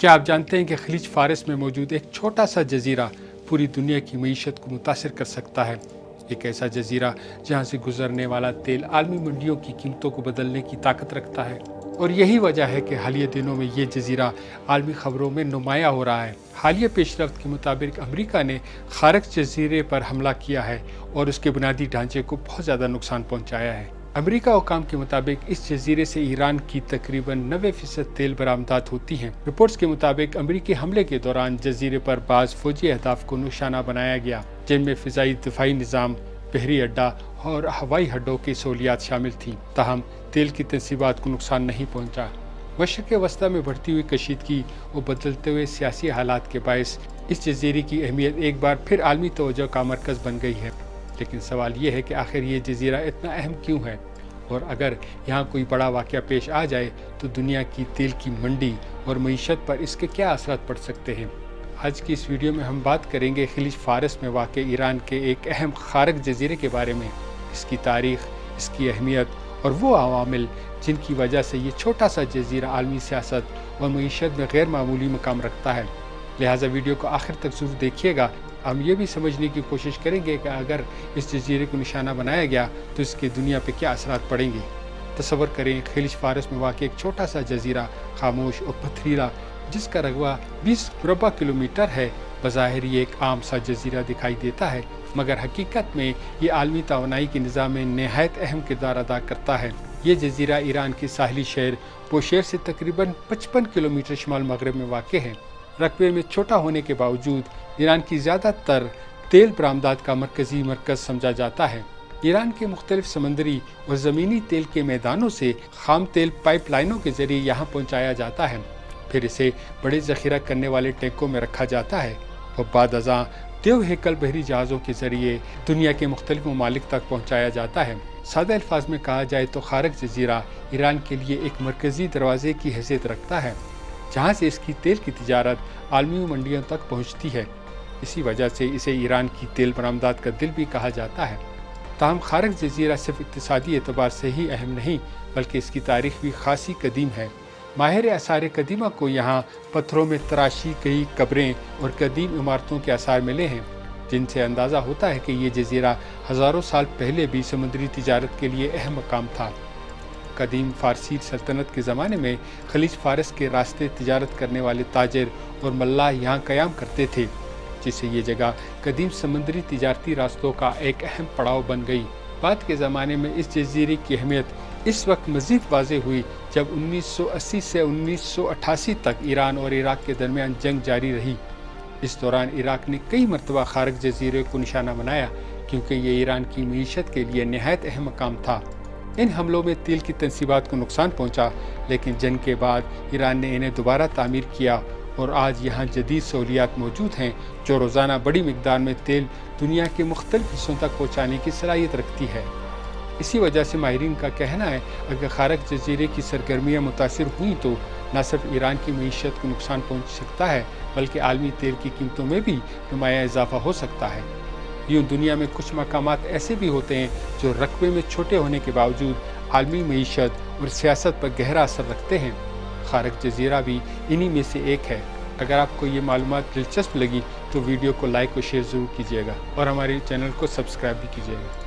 क्या आप जानते हैं कि खलीज फारस में मौजूद एक छोटा सा जजीरा पूरी दुनिया की मईशत को मुतासिर कर सकता है। एक ऐसा जजीरा जहां से गुजरने वाला तेल आलमी मंडियों की कीमतों को बदलने की ताकत रखता है, और यही वजह है कि हालिया दिनों में ये जजीरा आलमी खबरों में नुमाया हो रहा है। हालिया पेशरफ्त के मुताबिक अमरीका ने खारक जजीरे पर हमला किया है और उसके बुनियादी ढांचे को बहुत ज़्यादा नुकसान पहुँचाया है। अमेरिका हुकाम के मुताबिक इस जजीरे से ईरान की तकरीबन 90% तेल बरामदात होती हैं। रिपोर्ट्स के मुताबिक अमेरिकी हमले के दौरान जजीरे पर बाज़ फौजी अहदाफ को निशाना बनाया गया, जिनमें फ़िज़ाई दिफाई निज़ाम, बहरी अड्डा और हवाई अड्डों की सहूलियात शामिल थीं। ताहम तेल की तनसीबात को नुकसान नहीं पहुँचा। मशरिक़ वस्ती में बढ़ती हुई कशीदगी और बदलते हुए सियासी हालात के बायस इस जजीरे की अहमियत एक बार फिर आलमी तवज्जो का मरकज़ बन गई है। लेकिन सवाल ये है कि आखिर ये जजीरा इतना अहम क्यों है, और अगर यहाँ कोई बड़ा वाक़या पेश आ जाए तो दुनिया की तेल की मंडी और मईशत पर इसके क्या असरात पड़ सकते हैं। आज की इस वीडियो में हम बात करेंगे खलीज फारस में वाक़ ईरान के एक अहम खारक जजीरे के बारे में, इसकी तारीख़, इसकी अहमियत और वो अवामिल जिनकी वजह से ये छोटा सा जजीरा आलमी सियासत और मईशत में गैर मामूली मकाम रखता है। लिहाजा वीडियो को आखिर तक ज़रूर देखिएगा। हम ये भी समझने की कोशिश करेंगे कि अगर इस जजीरे को निशाना बनाया गया तो इसके दुनिया पे क्या असरात पड़ेंगे। तसव्वुर करें, खलीज फारस में वाक़ एक छोटा सा जजीरा, खामोश और पथरीला, जिसका रकबा 20 मुरबा किलोमीटर है, बज़ाहिर ये एक आम सा जजीरा दिखाई देता है, मगर हकीकत में ये आलमी तवानाई के निज़ाम में नहायत अहम किरदार अदा करता है। ये जजीरा ईरान के साहली शहर बोशेर से तकरीबन 55 किलोमीटर शुमाल मगरब में वाक़ है। रकबे में छोटा होने के बावजूद ईरान की ज़्यादातर तेल बरामदात का मरकज़ी मरकज़ समझा जाता है। ईरान के मुख्तलिफ समंदरी और ज़मीनी तेल के मैदानों से खाम तेल पाइपलाइनों के ज़रिए यहाँ पहुँचाया जाता है, फिर इसे बड़े ज़ख़ीरा करने वाले टैंकों में रखा जाता है और बाद अज़ां देव हैकल बहरी जहाज़ों के ज़रिए दुनिया के मुख्तलिफ ममालिक तक पहुँचाया जाता है। सादा अल्फाज में कहा जाए तो खारक जजीरा ईरान के लिए एक मरकज़ी दरवाज़े की हैसियत रखता है, जहाँ से इसकी तेल की तिजारत आलमी मंडियों तक पहुँचती है। इसी वजह से इसे ईरान की तेल बरामदात का दिल भी कहा जाता है। ताहम खारक जजीरा सिर्फ इक़्तिसादी एतबार से ही अहम नहीं, बल्कि इसकी तारीख़ भी खासी कदीम है। माहिर आसार कदीमा को यहाँ पत्थरों में तराशी गई कब्रें और कदीम इमारतों के आसार मिले हैं, जिनसे अंदाज़ा होता है कि ये जजीरा हज़ारों साल पहले भी समुद्री तिजारत के लिए अहम मकाम था। कदीम फ़ारसी सल्तनत के ज़माने में खलीज फ़ारस के रास्ते तिजारत करने वाले ताजर और मल्लाह यहाँ क़याम करते थे, जिससे ये जगह कदीम समुद्री तिजारती रास्तों का एक अहम पड़ाव बन गई। बाद के ज़माने में इस जजीरे की अहमियत इस वक्त मज़ीद वाज़ेह हुई जब 1980 से 1988 तक ईरान और इराक़ के दरमियान जंग जारी रही। इस दौरान इराक़ ने कई मरतबा खारक जजीरे को निशाना बनाया, क्योंकि ये ईरान की मईशत के लिए नहायत अहम मकाम था। इन हमलों में तेल की तनसीबात को नुकसान पहुंचा, लेकिन जंग के बाद ईरान ने इन्हें दोबारा तामीर किया और आज यहाँ जदीद सहूलियात मौजूद हैं जो रोज़ाना बड़ी मिकदार में तेल दुनिया के मुख्तलिफ हिस्सों तक पहुँचाने की सलाहियत रखती है। इसी वजह से माहिरीन का कहना है, अगर खारक जजीरे की सरगर्मियाँ मुतासिर हुई तो न सिर्फ ईरान की मईशत को नुकसान पहुँच सकता है, बल्कि आलमी तेल की कीमतों में भी नुमाया इजाफा हो सकता है। यूँ दुनिया में कुछ मकामात ऐसे भी होते हैं जो रकबे में छोटे होने के बावजूद आलमी मईशत और सियासत पर गहरा असर रखते हैं। खारक जजीरा भी इन्हीं में से एक है। अगर आपको ये मालूमात दिलचस्प लगी तो वीडियो को लाइक और शेयर ज़रूर कीजिएगा और हमारे चैनल को सब्सक्राइब भी कीजिएगा।